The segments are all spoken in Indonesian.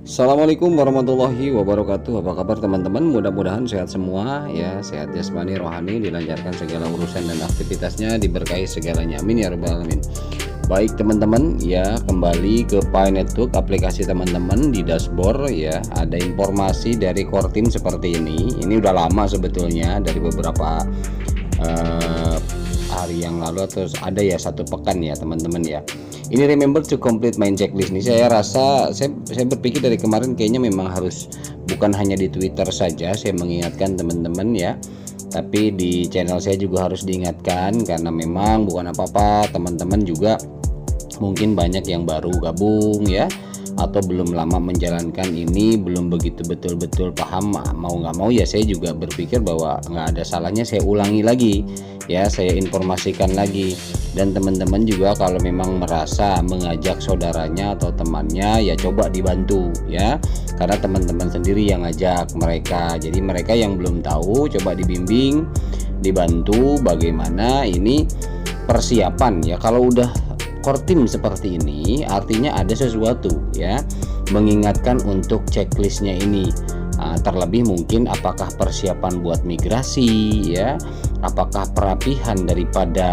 Assalamualaikum warahmatullahi wabarakatuh. Apa kabar teman-teman? Mudah-mudahan sehat semua ya, sehat jasmani rohani, dilancarkan segala urusan dan aktivitasnya, diberkahi segalanya. Amin ya rabbal alamin. Baik teman-teman ya, kembali ke Pi Network, aplikasi teman-teman di dashboard ya. Ada informasi dari core team seperti ini. Ini udah lama sebetulnya, dari beberapa hari yang lalu, atau ada ya 1 pekan ya teman-teman ya. Ini remember to complete my checklist nih. Saya rasa saya berpikir dari kemarin kayaknya memang harus bukan hanya di Twitter saja saya mengingatkan teman-teman ya, tapi di channel saya juga harus diingatkan, karena memang bukan apa-apa, teman-teman juga mungkin banyak yang baru gabung ya, atau belum lama menjalankan ini, belum begitu betul-betul paham. Mau nggak mau ya saya juga berpikir bahwa nggak ada salahnya saya ulangi lagi ya, saya informasikan lagi. Dan teman-teman juga kalau memang merasa mengajak saudaranya atau temannya ya coba dibantu ya, karena teman-teman sendiri yang ngajak mereka, jadi mereka yang belum tahu coba dibimbing, dibantu bagaimana ini persiapan ya. Kalau udah core team seperti ini artinya ada sesuatu ya, mengingatkan untuk checklistnya ini. Terlebih mungkin apakah persiapan buat migrasi ya, apakah perapihan daripada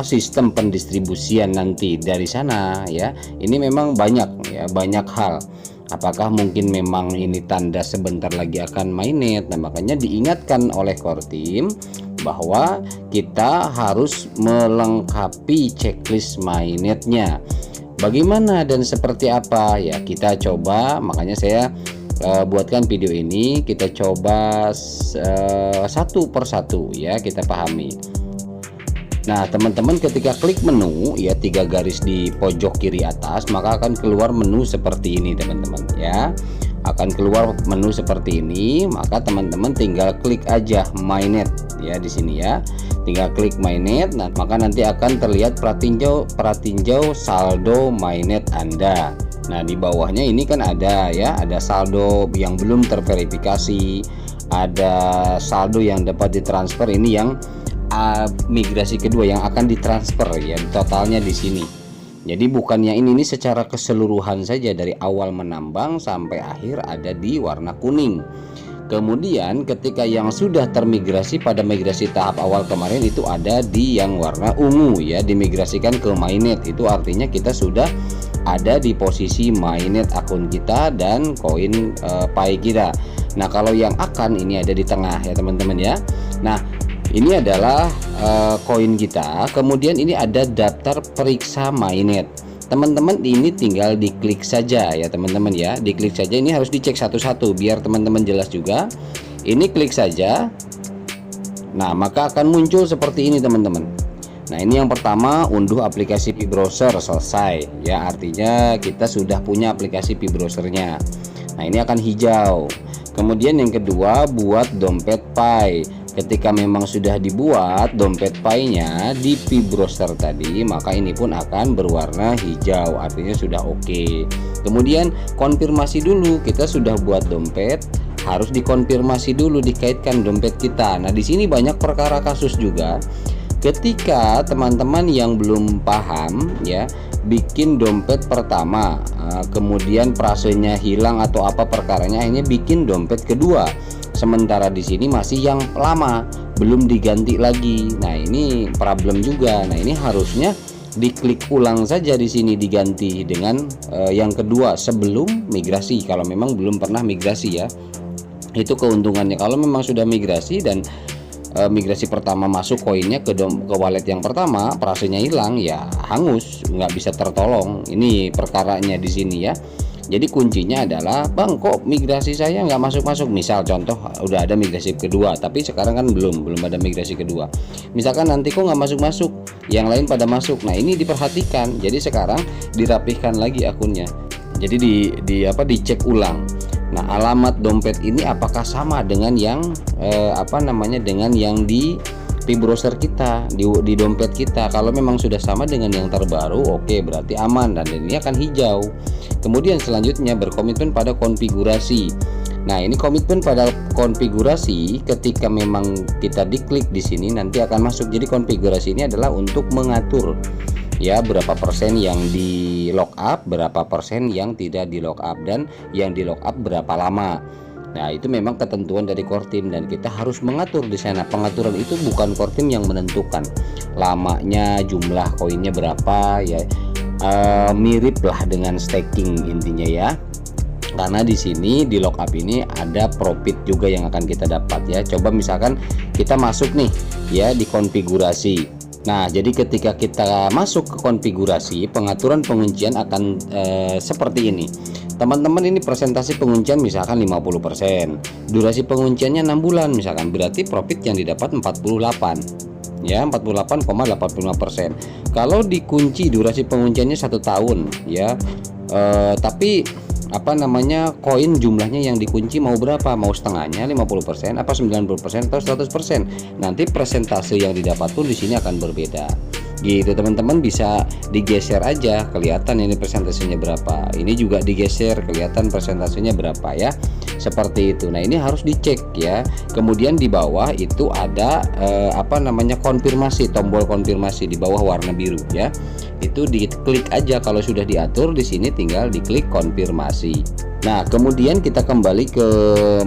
sistem pendistribusian nanti dari sana ya. Ini memang banyak ya, banyak hal. Apakah mungkin memang ini tanda sebentar lagi akan mainnet. Nah, makanya diingatkan oleh core team bahwa kita harus melengkapi checklist mainnetnya. Bagaimana dan seperti apa ya, kita coba. Makanya saya buatkan video ini, kita coba satu persatu ya, kita pahami. Nah teman-teman, ketika klik menu ya, 3 garis di pojok kiri atas, maka akan keluar menu seperti ini teman-teman ya, akan keluar menu seperti ini. Maka teman-teman tinggal klik aja mainnet ya di sini ya, tinggal klik mainnet. Nah maka nanti akan terlihat pratinjau saldo mainnet Anda. Nah di bawahnya ini kan ada ya, ada saldo yang belum terverifikasi, ada saldo yang dapat ditransfer, ini yang migrasi kedua yang akan ditransfer ya, totalnya di sini. Jadi bukannya ini secara keseluruhan saja dari awal menambang sampai akhir ada di warna kuning. Kemudian ketika yang sudah termigrasi pada migrasi tahap awal kemarin itu ada di yang warna ungu ya, dimigrasikan ke mainnet. Itu artinya kita sudah ada di posisi mainnet akun kita dan koin Pi kita. Nah kalau yang akan ini ada di tengah ya teman-teman ya. Nah ini adalah koin kita. Kemudian ini ada daftar periksa mainnet. Teman-teman ini tinggal diklik saja ya teman-teman ya, diklik saja. Ini harus dicek satu-satu biar teman-teman jelas juga. Ini klik saja. Nah maka akan muncul seperti ini teman-teman. Nah ini yang pertama, unduh aplikasi Pi Browser, selesai ya, artinya kita sudah punya aplikasi Pi Browsernya. Nah ini akan hijau. Kemudian yang kedua, buat dompet Pi. Ketika memang sudah dibuat dompet Pi-nya di Pi Browser tadi, maka ini pun akan berwarna hijau, artinya sudah oke. Kemudian konfirmasi dulu, kita sudah buat dompet, harus dikonfirmasi dulu, dikaitkan dompet kita. Nah di sini banyak perkara kasus juga. Ketika teman-teman yang belum paham ya, bikin dompet pertama, kemudian prasenya hilang atau apa perkaranya, akhirnya bikin dompet kedua. Sementara di sini masih yang lama belum diganti lagi. Nah ini problem juga. Nah ini harusnya diklik ulang saja di sini, diganti dengan yang kedua sebelum migrasi. Kalau memang belum pernah migrasi ya, itu keuntungannya. Kalau memang sudah migrasi dan migrasi pertama masuk koinnya ke wallet yang pertama, prasenya hilang ya hangus, nggak bisa tertolong. Ini perkaranya di sini ya. Jadi kuncinya adalah, bang kok migrasi saya nggak masuk-masuk. Misal contoh udah ada migrasi kedua tapi sekarang kan belum ada migrasi kedua. Misalkan nanti kok nggak masuk-masuk, yang lain pada masuk. Nah ini diperhatikan. Jadi sekarang dirapihkan lagi akunnya. Jadi dicek ulang. Nah alamat dompet ini apakah sama dengan yang dengan yang di Pi Browser kita, di dompet kita. Kalau memang sudah sama dengan yang terbaru, oke, berarti aman dan ini akan hijau. Kemudian selanjutnya berkomitmen pada konfigurasi. Nah ini komitmen pada konfigurasi, ketika memang kita diklik di sini nanti akan masuk. Jadi konfigurasi ini adalah untuk mengatur ya, berapa persen yang di lock up, berapa persen yang tidak di lock up, dan yang di lock up berapa lama. Nah, itu memang ketentuan dari core team dan kita harus mengatur di sana. Pengaturan itu bukan core team yang menentukan lamanya, jumlah koinnya berapa ya. Mirip lah dengan staking intinya ya. Karena di sini di lockup ini ada profit juga yang akan kita dapat ya. Coba misalkan kita masuk nih ya di konfigurasi. Nah, jadi ketika kita masuk ke konfigurasi, pengaturan penguncian akan seperti ini. Teman-teman, ini presentasi penguncian misalkan 50%. Durasi pengunciannya 6 bulan misalkan, berarti profit yang didapat 48 ya, 48,85%. Kalau dikunci durasi pengunciannya 1 tahun ya, tapi apa namanya, koin jumlahnya yang dikunci mau berapa, mau setengahnya 50%, apa 90%, atau 100%. Nanti presentase yang didapat pun di sini akan berbeda gitu teman-teman. Bisa digeser aja, kelihatan ini presentasinya berapa, ini juga digeser, kelihatan presentasinya berapa ya, seperti itu. Nah, ini harus dicek ya. Kemudian di bawah itu ada apa namanya, konfirmasi, tombol konfirmasi di bawah warna biru ya, itu diklik aja. Kalau sudah diatur di sini tinggal diklik konfirmasi. Nah, kemudian kita kembali ke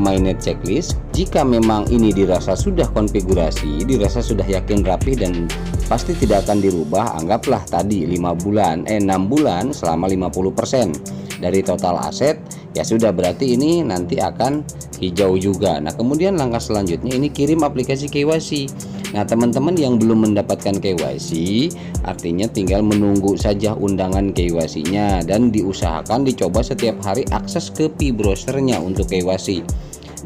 mainnet checklist. Jika memang ini dirasa sudah konfigurasi, dirasa sudah yakin rapi dan pasti tidak akan dirubah, anggaplah tadi 6 bulan selama 50% dari total aset, ya sudah, berarti ini nanti akan hijau juga. Nah, kemudian langkah selanjutnya ini kirim aplikasi KYC. Nah, teman-teman yang belum mendapatkan KYC, artinya tinggal menunggu saja undangan KYC-nya dan diusahakan dicoba setiap hari akses ke Pi-browsernya untuk KYC.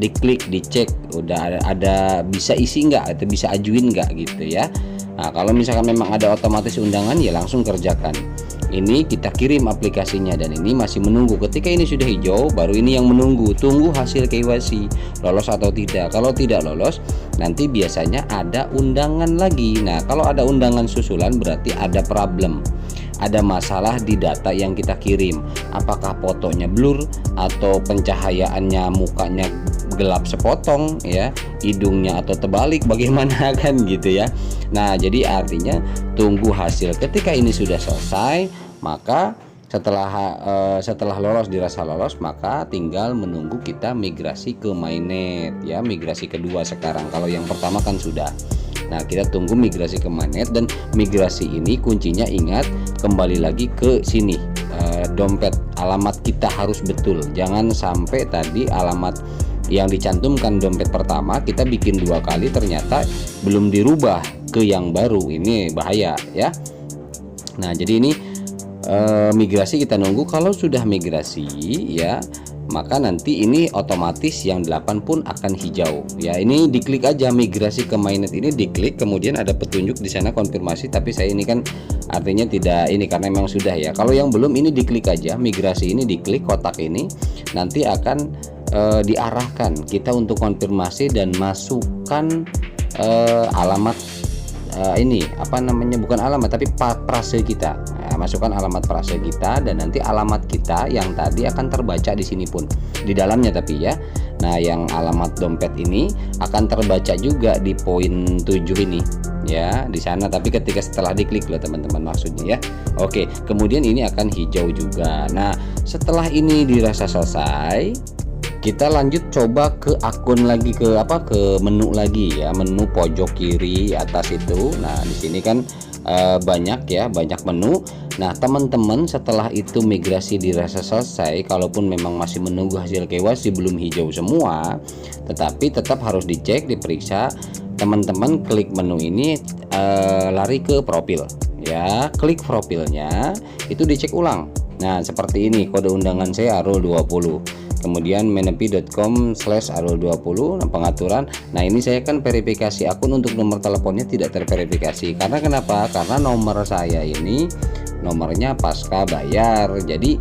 Diklik, dicek udah ada bisa isi nggak atau bisa ajuin nggak gitu ya. Nah, kalau misalkan memang ada otomatis undangan, ya langsung kerjakan. Ini kita kirim aplikasinya dan ini masih menunggu. Ketika ini sudah hijau, baru ini yang menunggu, tunggu hasil KYC lolos atau tidak. Kalau tidak lolos, nanti biasanya ada undangan lagi. Nah, kalau ada undangan susulan berarti ada problem, ada masalah di data yang kita kirim. Apakah fotonya blur atau pencahayaannya mukanya gelap sepotong ya, hidungnya atau terbalik, bagaimana kan gitu ya. Nah, jadi artinya tunggu hasil. Ketika ini sudah selesai, maka setelah lolos, dirasa lolos, maka tinggal menunggu kita migrasi ke mainnet ya, migrasi kedua sekarang. Kalau yang pertama kan sudah. Nah, kita tunggu migrasi ke mainnet, dan migrasi ini kuncinya ingat kembali lagi ke sini, dompet, alamat kita harus betul. Jangan sampai tadi alamat yang dicantumkan dompet pertama kita bikin 2 kali ternyata belum dirubah ke yang baru, ini bahaya ya. Nah, jadi ini migrasi kita nunggu. Kalau sudah migrasi ya, maka nanti ini otomatis yang 8 pun akan hijau ya. Ini diklik aja, migrasi ke mainnet ini diklik, kemudian ada petunjuk di sana konfirmasi, tapi saya ini kan artinya tidak ini karena memang sudah ya. Kalau yang belum, ini diklik aja, migrasi ini diklik kotak ini, nanti akan diarahkan kita untuk konfirmasi dan masukkan alamat ini apa namanya, bukan alamat tapi prase kita. Nah, masukkan alamat prase kita dan nanti alamat kita yang tadi akan terbaca di sini pun di dalamnya tapi ya. Nah, yang alamat dompet ini akan terbaca juga di poin 7 ini ya, di sana, tapi ketika setelah diklik loh teman-teman maksudnya ya. Oke, kemudian ini akan hijau juga. Nah, setelah ini dirasa selesai, kita lanjut coba ke akun lagi, ke menu lagi ya, menu pojok kiri atas itu. Nah, di sini kan banyak ya, banyak menu. Nah, teman-teman setelah itu migrasi dirasa selesai, kalaupun memang masih menunggu hasil KYC belum hijau semua, tetapi tetap harus dicek, diperiksa. Teman-teman klik menu ini, lari ke profil ya, klik profilnya itu dicek ulang. Nah, seperti ini, kode undangan saya Arul20, kemudian menepi.com/arul20, pengaturan. Nah, ini saya kan verifikasi akun, untuk nomor teleponnya tidak terverifikasi. Karena kenapa? Karena nomor saya ini nomornya pasca bayar, jadi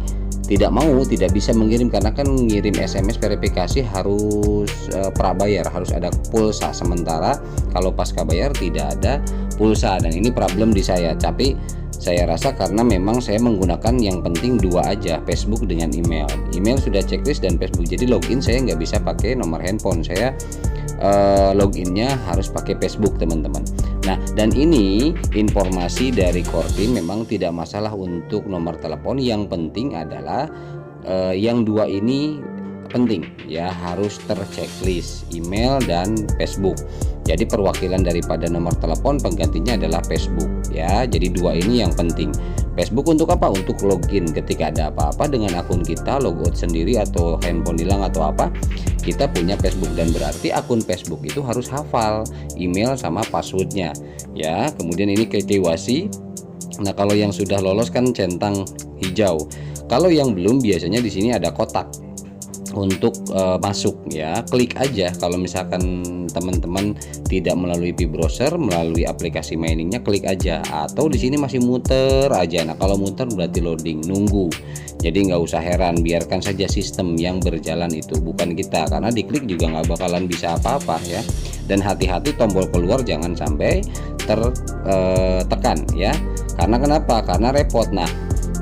tidak bisa mengirim, karena kan ngirim SMS verifikasi harus prabayar, harus ada pulsa, sementara kalau pasca bayar tidak ada pulsa. Dan ini problem di saya, tapi saya rasa karena memang saya menggunakan yang penting 2 aja, Facebook dengan email. Email sudah checklist dan Facebook, jadi login saya nggak bisa pakai nomor handphone, saya loginnya harus pakai Facebook teman-teman. Nah, dan ini informasi dari Kortim memang tidak masalah untuk nomor telepon. Yang penting adalah yang dua ini penting ya, harus terchecklist email dan Facebook. Jadi perwakilan daripada nomor telepon penggantinya adalah Facebook ya. Jadi dua ini yang penting. Facebook untuk apa? Untuk login ketika ada apa-apa dengan akun kita, logout sendiri atau handphone hilang atau apa, kita punya Facebook, dan berarti akun Facebook itu harus hafal email sama passwordnya ya. Kemudian ini KYC. Nah, kalau yang sudah lolos kan centang hijau. Kalau yang belum, biasanya di sini ada kotak untuk masuk ya. Klik aja kalau misalkan teman-teman tidak melalui browser, melalui aplikasi miningnya, klik aja. Atau di sini masih muter aja. Nah, kalau muter berarti loading, nunggu. Jadi nggak usah heran, biarkan saja sistem yang berjalan itu, bukan kita, karena diklik juga nggak bakalan bisa apa-apa ya. Dan hati-hati tombol keluar jangan sampai tertekan ya. Karena kenapa? Karena repot. Nah,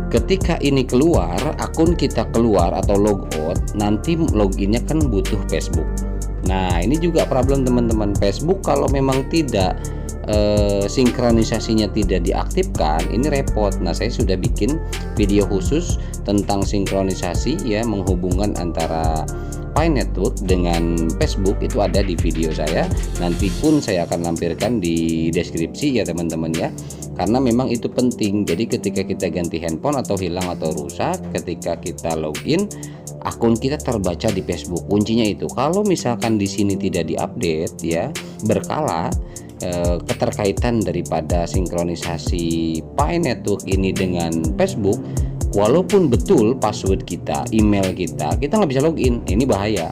ketika ini keluar, akun kita keluar atau logout, nanti loginnya kan butuh Facebook. Nah, ini juga problem teman-teman. Facebook kalau memang tidak sinkronisasinya tidak diaktifkan, ini repot. Nah, saya sudah bikin video khusus tentang sinkronisasi ya, menghubungkan antara Pi Network dengan Facebook, itu ada di video saya. Nanti pun saya akan lampirkan di deskripsi ya teman-teman ya. Karena memang itu penting. Jadi ketika kita ganti handphone atau hilang atau rusak, ketika kita login, akun kita terbaca di Facebook. Kuncinya itu. Kalau misalkan di sini tidak diupdate ya, berkala keterkaitan daripada sinkronisasi Pi Network ini dengan Facebook, walaupun betul password kita, email kita nggak bisa login. Ini bahaya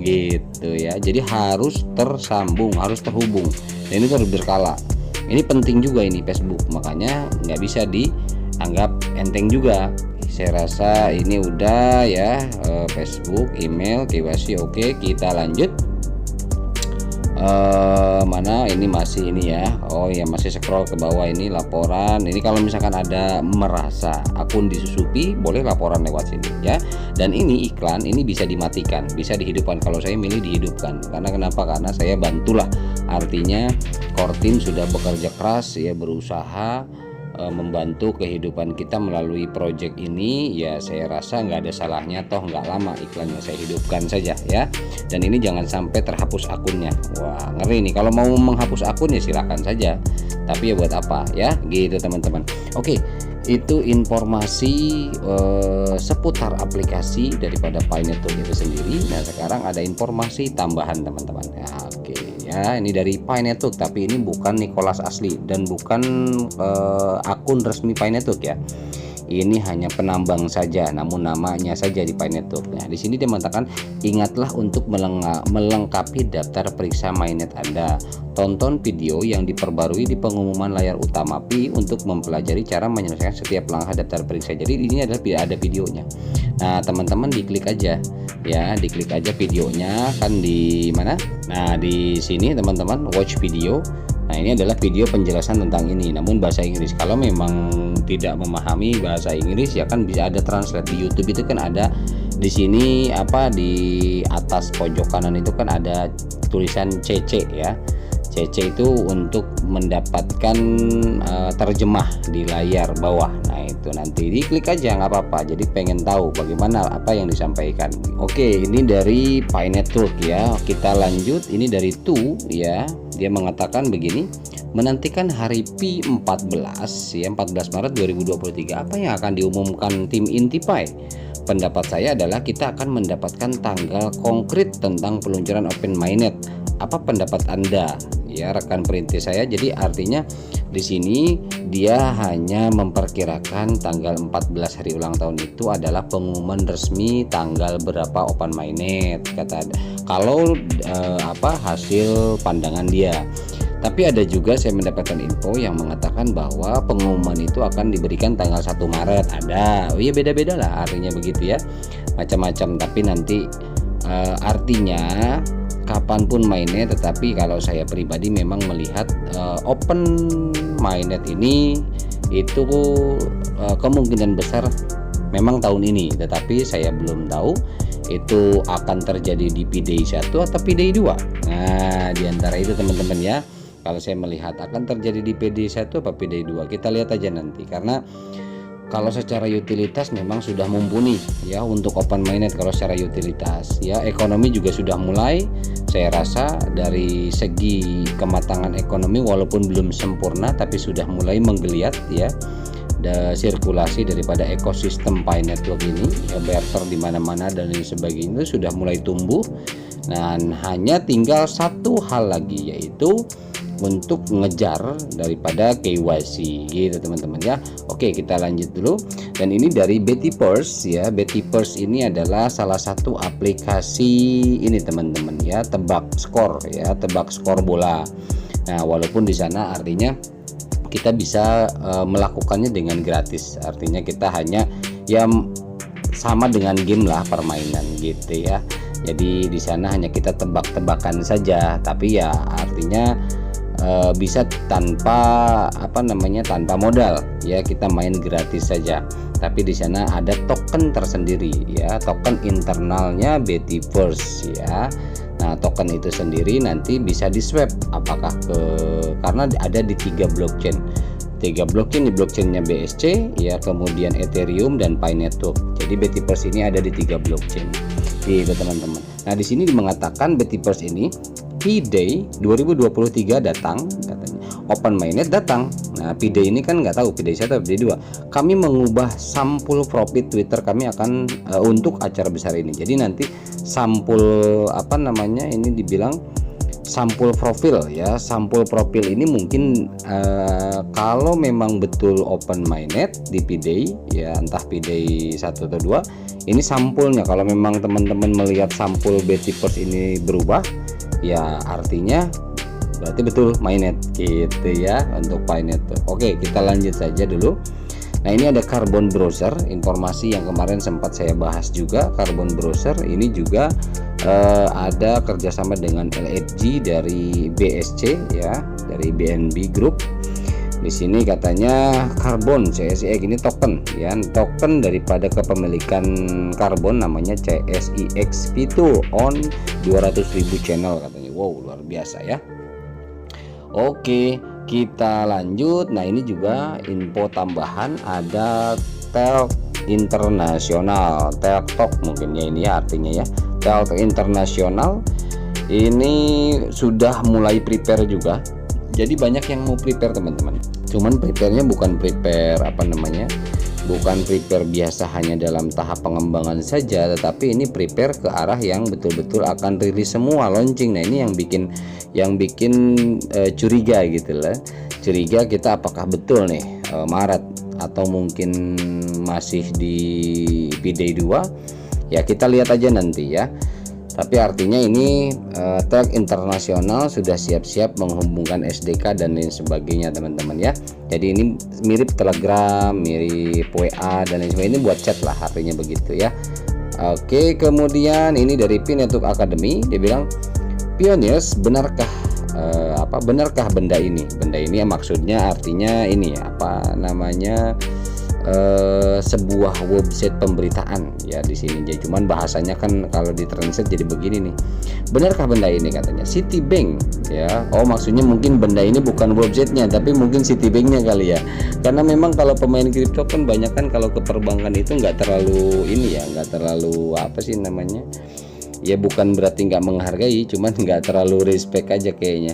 gitu ya. Jadi harus tersambung, harus terhubung, dan ini harus berkala. Ini penting juga ini Facebook, makanya nggak bisa dianggap enteng juga. Saya rasa ini udah ya, Facebook, email, KYC oke. Kita lanjut. Mana ini masih ini ya. Oh ya, masih scroll ke bawah ini laporan. Ini kalau misalkan ada merasa akun disusupi, boleh laporan lewat sini ya. Dan ini iklan ini bisa dimatikan, bisa dihidupkan. Kalau saya milih dihidupkan. Karena kenapa? Karena saya bantulah. Artinya Kortim sudah bekerja keras ya, berusaha membantu kehidupan kita melalui project ini ya. Saya rasa nggak ada salahnya, toh nggak lama iklannya, saya hidupkan saja ya. Dan ini jangan sampai terhapus akunnya. Wah, ngeri nih. Kalau mau menghapus akun ya silakan saja, tapi ya buat apa ya, gitu teman-teman. Oke, itu informasi seputar aplikasi daripada Pi Network itu sendiri. Nah, sekarang ada informasi tambahan teman-teman ya. Oke ya, ini dari Pi Network, tapi ini bukan Nicholas asli dan bukan akun resmi Pi Network ya. Ini hanya penambang saja, namun namanya saja di Pi Network. Nah, di sini dia mengatakan, ingatlah untuk melengkapi daftar periksa mainnet Anda. Tonton video yang diperbarui di pengumuman layar utama Pi untuk mempelajari cara menyelesaikan setiap langkah daftar periksa. Jadi ini adalah ada videonya. Nah, teman-teman diklik aja ya, diklik aja videonya kan di mana? Nah, di sini teman-teman watch video. Nah, ini adalah video penjelasan tentang ini, namun bahasa Inggris. Kalau memang tidak memahami bahasa Inggris ya kan bisa ada translate di YouTube. Itu kan ada di sini apa, di atas pojok kanan itu kan ada tulisan CC ya. CC itu untuk mendapatkan terjemah di layar bawah. Nah, itu nanti diklik aja nggak apa-apa. Jadi pengen tahu bagaimana apa yang disampaikan. Oke, ini dari Pi Network ya. Kita lanjut. Ini dari Tu ya. Dia mengatakan begini, menantikan hari Pi 14 ya, 14 Maret 2023. Apa yang akan diumumkan tim inti Pi? Pendapat saya adalah kita akan mendapatkan tanggal konkret tentang peluncuran Open Mainnet. Apa pendapat Anda? Ya, rekan perintis saya. Jadi artinya di sini dia hanya memperkirakan tanggal 14 hari ulang tahun itu adalah pengumuman resmi tanggal berapa Open Mainnet, kata kalau hasil pandangan dia. Tapi ada juga saya mendapatkan info yang mengatakan bahwa pengumuman itu akan diberikan tanggal 1 Maret. Ada. Oh iya, beda-beda lah artinya begitu ya. Macam-macam, tapi nanti artinya kapanpun mainnya. Tetapi kalau saya pribadi memang melihat Open Mainnet ini itu kemungkinan besar memang tahun ini, tetapi saya belum tahu itu akan terjadi di P-Day 1 atau P-Day 2. Nah, diantara itu teman-teman ya. Kalau saya melihat akan terjadi di PD1 apa PD2, kita lihat aja nanti. Karena kalau secara utilitas memang sudah mumpuni ya untuk open mainnet. Kalau secara utilitas ya, ekonomi juga sudah mulai, saya rasa dari segi kematangan ekonomi walaupun belum sempurna tapi sudah mulai menggeliat ya. Sirkulasi daripada ekosistem Pi Network ini ya, barter di mana-mana dan lain sebagainya itu sudah mulai tumbuh. Dan hanya tinggal satu hal lagi, yaitu untuk ngejar daripada KYC gitu teman-teman ya. Oke, kita lanjut dulu. Dan ini dari Bettypurse ya. Bettypurse ini adalah salah satu aplikasi ini teman-teman ya, tebak skor ya, tebak skor bola. Nah, walaupun di sana artinya kita bisa melakukannya dengan gratis, artinya kita hanya ya sama dengan game lah, permainan gitu ya. Jadi di sana hanya kita tebak-tebakan saja, tapi ya artinya bisa tanpa tanpa modal ya, kita main gratis saja. Tapi di sana ada token tersendiri ya, token internalnya Bettypurse ya. Nah, token itu sendiri nanti bisa di swap apakah karena ada di 3 blockchain. 3 blockchain, di blockchainnya BSC ya, kemudian Ethereum dan Pi Network. Jadi Bettypurse ini ada di 3 blockchain. Gitu teman-teman. Nah, di sini mengatakan Bettypurse ini P-Day 2023 datang katanya. Open mainnet datang. Nah, P-Day ini kan nggak tahu P-Day 1 atau P-Day 2. Kami mengubah sampul profit Twitter kami akan untuk acara besar ini. Jadi nanti sampul ini dibilang sampul profil ya. Sampul profil ini mungkin kalau memang betul open mainnet di P-Day ya, entah P-Day 1 atau 2, ini sampulnya. Kalau memang teman-teman melihat sampul Bettypurse ini berubah ya, artinya berarti betul mainnet gitu ya untuk Pi Network. Oke, kita lanjut saja dulu. Nah, ini ada Carbon Browser, informasi yang kemarin sempat saya bahas juga. Carbon Browser ini juga ada kerjasama dengan LHG dari BSC ya, dari BNB Group. Di sini katanya Carbon CSIX ini token ya, token daripada kepemilikan karbon namanya CSIX Fitur on 200.000 channel katanya. Wow, luar biasa ya. Oke, kita lanjut. Nah, ini juga info tambahan, ada Telk Internasional, Teltok mungkin ya ini ya artinya ya. Telk Internasional ini sudah mulai prepare juga. Jadi banyak yang mau prepare teman-teman. Cuman prepare-nya bukan prepare bukan prepare biasa hanya dalam tahap pengembangan saja, tetapi ini prepare ke arah yang betul-betul akan rilis semua, launching. Nah, ini yang bikin curiga gitu lah. Curiga kita apakah betul nih Maret atau mungkin masih di P-Day 2 ya, kita lihat aja nanti ya. Tapi artinya ini Telk Internasional sudah siap-siap menghubungkan SDK dan lain sebagainya teman-teman ya. Jadi ini mirip Telegram, mirip WA dan lain sebagainya, ini buat chat lah artinya begitu ya. Oke, kemudian ini dari Pi Network Academy, dia bilang Pioneers, benarkah benarkah benda ini? Benda ini ya, maksudnya artinya ini sebuah website pemberitaan ya di sini. Jadi cuman bahasanya kan kalau ditranslate jadi begini nih. Benarkah benda ini katanya Citibank ya. Oh, maksudnya mungkin benda ini bukan websitenya tapi mungkin Citibanknya kali ya. Karena memang kalau pemain kripto kan banyak kan kalau ke perbankan itu nggak terlalu ya, bukan berarti nggak menghargai, cuman nggak terlalu respect aja kayaknya.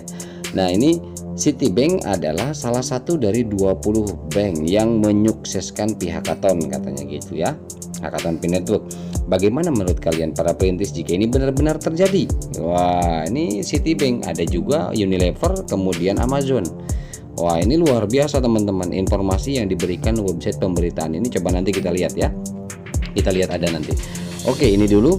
Nah, ini Citibank adalah salah satu dari 20 bank yang menyukseskan hackathon katanya gitu ya, hackathon Pi Network. Bagaimana menurut kalian para perintis jika ini benar-benar terjadi? Wah, ini Citibank, ada juga Unilever, kemudian Amazon. Wah, ini luar biasa teman-teman informasi yang diberikan website pemberitaan ini. Coba nanti kita lihat ya, kita lihat ada nanti. Oke, ini dulu.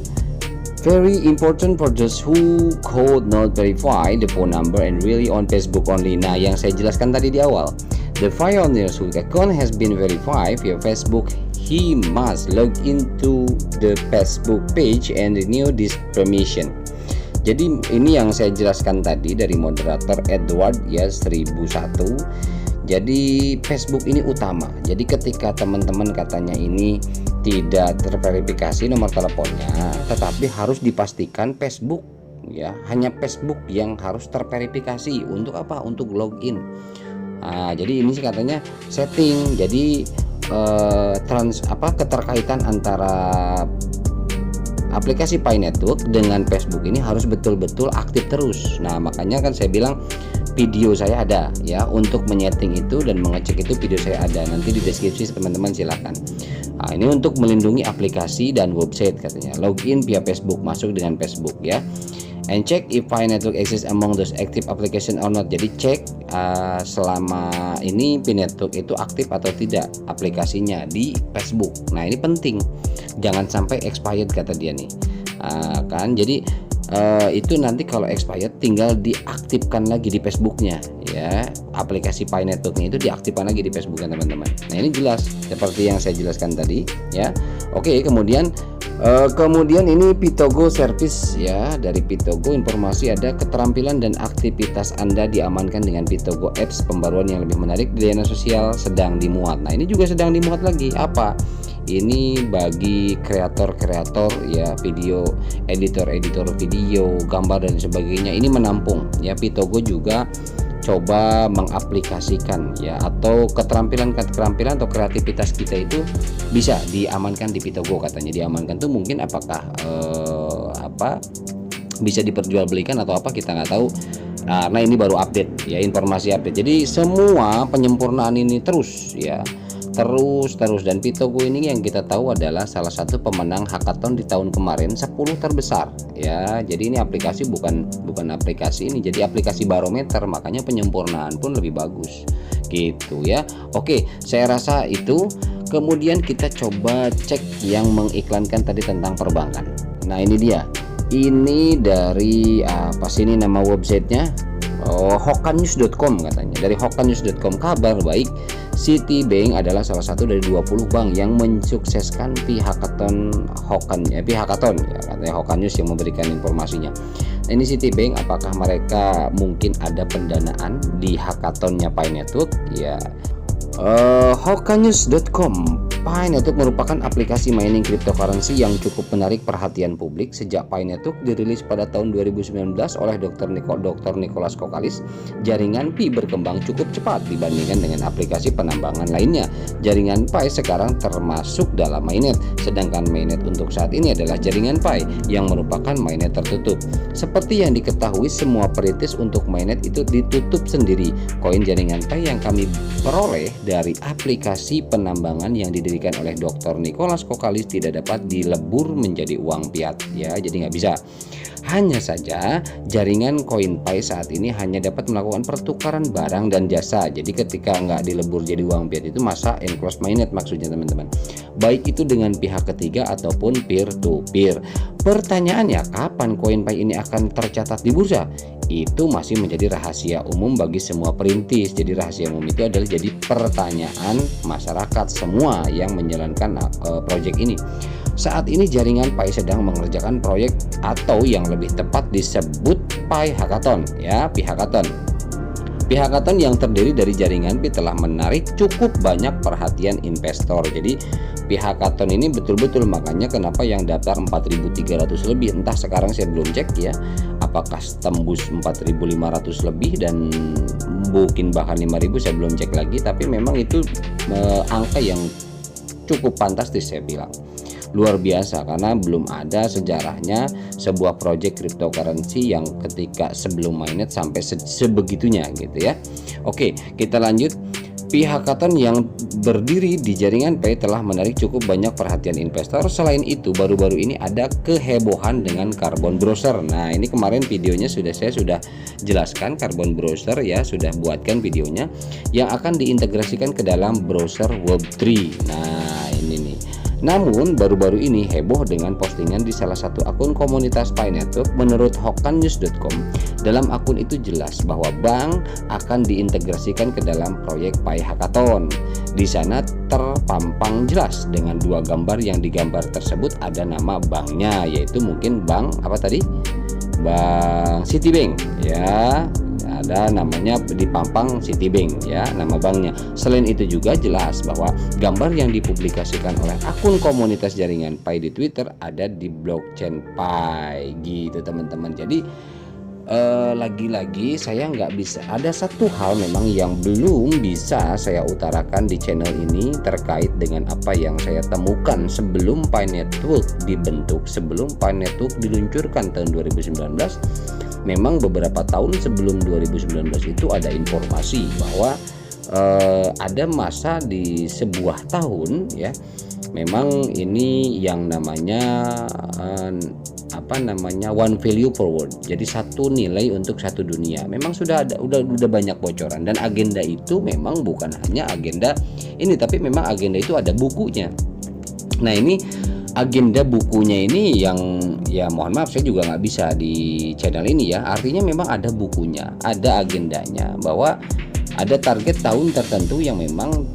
Very important for those who could not verify the phone number and really on Facebook only. Nah, yang saya jelaskan tadi di awal, the pioneers whose account has been verified via Facebook, he must log into the Facebook page and renew this permission. Jadi ini yang saya jelaskan tadi dari moderator Edward ya 1001. Jadi Facebook ini utama. Jadi ketika teman-teman katanya ini tidak terverifikasi nomor teleponnya, tetapi harus dipastikan Facebook ya, hanya Facebook yang harus terverifikasi. Untuk apa? Untuk login. Nah, jadi ini sih katanya setting. Jadi keterkaitan antara aplikasi Pi Network dengan Facebook ini harus betul-betul aktif terus. Nah, makanya kan saya bilang video saya ada ya, untuk menyeting itu dan mengecek itu video saya ada, nanti di deskripsi teman-teman silakan. Nah, ini untuk melindungi aplikasi dan website katanya. Login via Facebook, masuk dengan Facebook ya. And check if Pi Network exists among those active application or not. Jadi cek selama ini Pi Network itu aktif atau tidak aplikasinya di Facebook. Nah, ini penting, jangan sampai expired kata dia nih. Kan jadi itu nanti kalau expired tinggal diaktifkan lagi di Facebooknya ya, aplikasi Pi Networknya itu diaktifkan lagi di Facebook kan teman-teman. Nah, ini jelas seperti yang saya jelaskan tadi ya. Oke, kemudian ini Pitogo Service ya, dari Pitogo informasi ada keterampilan dan aktivitas Anda diamankan dengan Pitogo Apps, pembaruan yang lebih menarik di layanan sosial sedang dimuat. Nah, ini juga sedang dimuat lagi. Apa? Ini bagi kreator-kreator ya, video, editor-editor video, gambar dan sebagainya. Ini menampung ya. Pitogo juga coba mengaplikasikan ya, atau keterampilan atau kreativitas kita itu bisa diamankan di Pitogo katanya. Diamankan tuh mungkin apakah bisa diperjualbelikan atau apa, kita nggak tahu. Nah, ini baru update ya, informasi update. Jadi semua penyempurnaan ini terus ya, terus dan Pitogo ini yang kita tahu adalah salah satu pemenang hackathon di tahun kemarin 10 terbesar ya. Jadi ini aplikasi bukan aplikasi ini, jadi aplikasi barometer, makanya penyempurnaan pun lebih bagus gitu ya. Oke, saya rasa itu. Kemudian kita coba cek yang mengiklankan tadi tentang perbankan. Nah, ini dia, ini dari apa sih ini nama websitenya, hokanews.com katanya. Dari hokanews.com, kabar baik, Citibank adalah salah satu dari 20 bank yang mensukseskan Hackathon ya, katanya Hokanews yang memberikan informasinya. Nah, ini Citibank, apakah mereka mungkin ada pendanaan di hackathonnya Pi Network ya? Hokanews.com, Pi Network merupakan aplikasi mining cryptocurrency yang cukup menarik perhatian publik. Sejak Pi Network dirilis pada tahun 2019 oleh Dr. Nicholas Kokalis, jaringan Pi berkembang cukup cepat dibandingkan dengan aplikasi penambangan lainnya. Jaringan Pi sekarang termasuk dalam mainnet, sedangkan mainnet untuk saat ini adalah jaringan Pi yang merupakan mainnet tertutup. Seperti yang diketahui, semua perintis untuk mainnet itu ditutup sendiri. Koin jaringan Pi yang kami peroleh dari aplikasi penambangan yang didirikan oleh Dr. Nicholas Kokalis tidak dapat dilebur menjadi uang fiat ya, jadi nggak bisa. Hanya saja jaringan koin Pi saat ini hanya dapat melakukan pertukaran barang dan jasa. Jadi ketika nggak dilebur jadi uang fiat itu masa enclosed mainnet maksudnya teman-teman, baik itu dengan pihak ketiga ataupun peer to peer. Pertanyaannya, kapan koin Pi ini akan tercatat di bursa? Itu masih menjadi rahasia umum bagi semua perintis. Jadi rahasia umum itu adalah jadi pertanyaan masyarakat semua yang menjalankan proyek ini. Saat ini jaringan Pi sedang mengerjakan proyek, atau yang lebih tepat disebut Pi Hackathon ya, Pi Hackathon. Pi Hackathon yang terdiri dari jaringan Pi telah menarik cukup banyak perhatian investor. Jadi Pi Hackathon ini betul-betul, makanya kenapa yang daftar 4.300 lebih. Entah sekarang saya belum cek ya, apakah tembus 4.500 lebih dan mungkin bahkan 5.000, saya belum cek lagi. Tapi memang itu angka yang cukup fantastis, saya bilang luar biasa, karena belum ada sejarahnya sebuah project cryptocurrency yang ketika sebelum mainnet sampai sebegitunya gitu ya. Oke, kita lanjut. Pi Hackathon yang berdiri di jaringan Pi telah menarik cukup banyak perhatian investor. Selain itu, baru-baru ini ada kehebohan dengan Carbon Browser. Nah, ini kemarin videonya saya sudah jelaskan, Carbon Browser ya, sudah buatkan videonya yang akan diintegrasikan ke dalam browser Web3. Nah, ini nih. Namun baru-baru ini heboh dengan postingan di salah satu akun komunitas Pi Network. Menurut hokanews.com, dalam akun itu jelas bahwa bank akan diintegrasikan ke dalam proyek Pi Hackathon. Di sana terpampang jelas dengan dua gambar, yang digambar tersebut ada nama banknya, yaitu mungkin bank apa tadi? Bank Citibank ya. ada namanya di Pampang Citibank ya, nama banknya. Selain itu juga jelas bahwa gambar yang dipublikasikan oleh akun komunitas jaringan Pi di Twitter ada di blockchain Pi gitu teman-teman. Jadi lagi-lagi saya nggak bisa, ada satu hal memang yang belum bisa saya utarakan di channel ini terkait dengan apa yang saya temukan sebelum Pi Network dibentuk, sebelum Pi Network diluncurkan tahun 2019. Memang beberapa tahun sebelum 2019 itu ada informasi bahwa ada masa di sebuah tahun ya, memang ini yang namanya one value forward. Jadi satu nilai untuk satu dunia. Memang sudah ada, udah banyak bocoran, dan agenda itu memang bukan hanya agenda ini, tapi memang agenda itu ada bukunya. Nah, ini agenda bukunya ini yang ya mohon maaf saya juga nggak bisa di channel ini ya. Artinya memang ada bukunya, ada agendanya, bahwa ada target tahun tertentu yang memang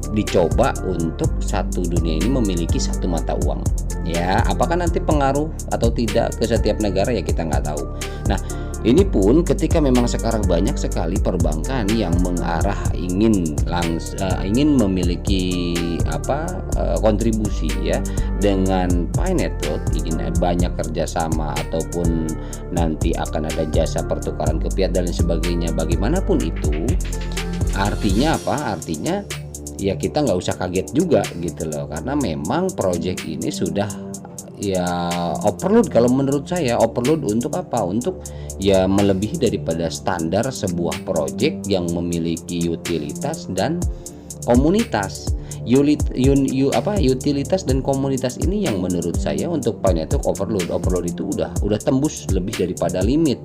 dicoba untuk satu dunia ini memiliki satu mata uang ya. Apakah nanti pengaruh atau tidak ke setiap negara ya kita nggak tahu. Nah, ini pun ketika memang sekarang banyak sekali perbankan yang mengarah ingin memiliki kontribusi ya dengan Pi Network, ingin banyak kerjasama ataupun nanti akan ada jasa pertukaran fiat dan lain sebagainya. Bagaimanapun itu artinya apa? Artinya ya kita nggak usah kaget juga gitu loh, karena memang project ini sudah ya overload. Kalau menurut saya overload untuk apa? Untuk ya melebihi daripada standar sebuah project yang memiliki utilitas dan komunitas. Utilitas dan komunitas ini yang menurut saya untuk Pi Network overload itu udah tembus lebih daripada limit,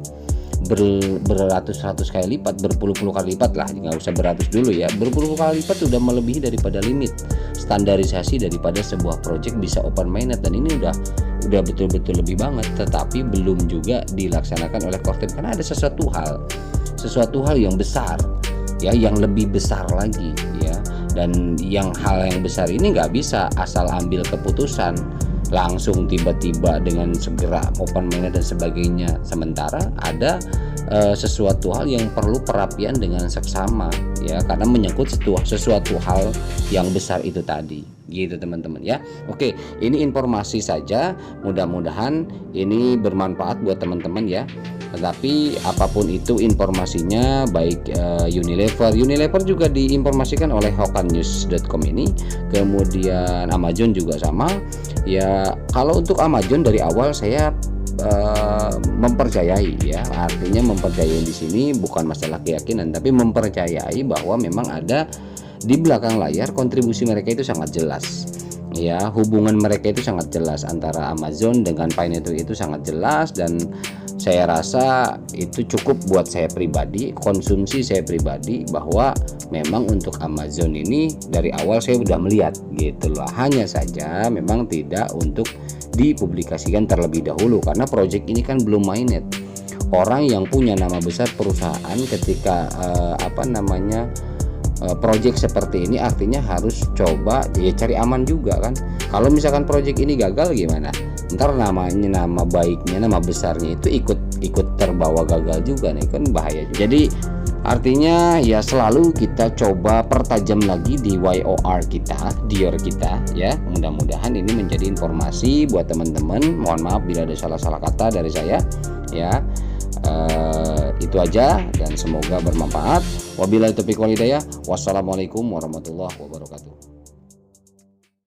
beratus-ratus kali lipat, berpuluh-puluh kali lipat lah, nggak usah beratus dulu ya, berpuluh kali lipat sudah melebihi daripada limit standarisasi daripada sebuah project bisa open mainnet. Dan ini udah betul-betul lebih banget, tetapi belum juga dilaksanakan oleh core team karena ada sesuatu hal yang besar ya, yang lebih besar lagi ya. Dan hal yang besar ini nggak bisa asal ambil keputusan langsung tiba-tiba dengan segera open mainnet dan sebagainya, sementara ada sesuatu hal yang perlu perapian dengan seksama ya, karena menyangkut sesuatu hal yang besar itu tadi gitu teman-teman ya. Oke, ini informasi saja, mudah-mudahan ini bermanfaat buat teman-teman ya. Tetapi apapun itu informasinya, baik Unilever juga diinformasikan oleh hokannews.com ini, kemudian Amazon juga sama ya. Kalau untuk Amazon dari awal saya mempercayai ya, artinya mempercayai di sini bukan masalah keyakinan, tapi mempercayai bahwa memang ada di belakang layar kontribusi mereka itu sangat jelas ya, hubungan mereka itu sangat jelas antara Amazon dengan Pi Network itu sangat jelas. Dan saya rasa itu cukup buat saya pribadi, konsumsi saya pribadi, bahwa memang untuk Amazon ini dari awal saya udah melihat gitu loh. Hanya saja memang tidak untuk dipublikasikan terlebih dahulu karena project ini kan belum mainnet. Orang yang punya nama besar perusahaan ketika project seperti ini artinya harus coba ya cari aman juga kan. Kalau misalkan project ini gagal gimana? Ntar nama baiknya, nama besarnya itu ikut terbawa gagal juga nih, kan bahaya juga. Jadi artinya ya selalu kita coba pertajam lagi di YOR kita, dior kita ya. Mudah-mudahan ini menjadi informasi buat teman-teman. Mohon maaf bila ada salah-salah kata dari saya ya. Itu aja dan semoga bermanfaat. Wabillahi taufiq wal hidayah. Wassalamualaikum warahmatullahi wabarakatuh.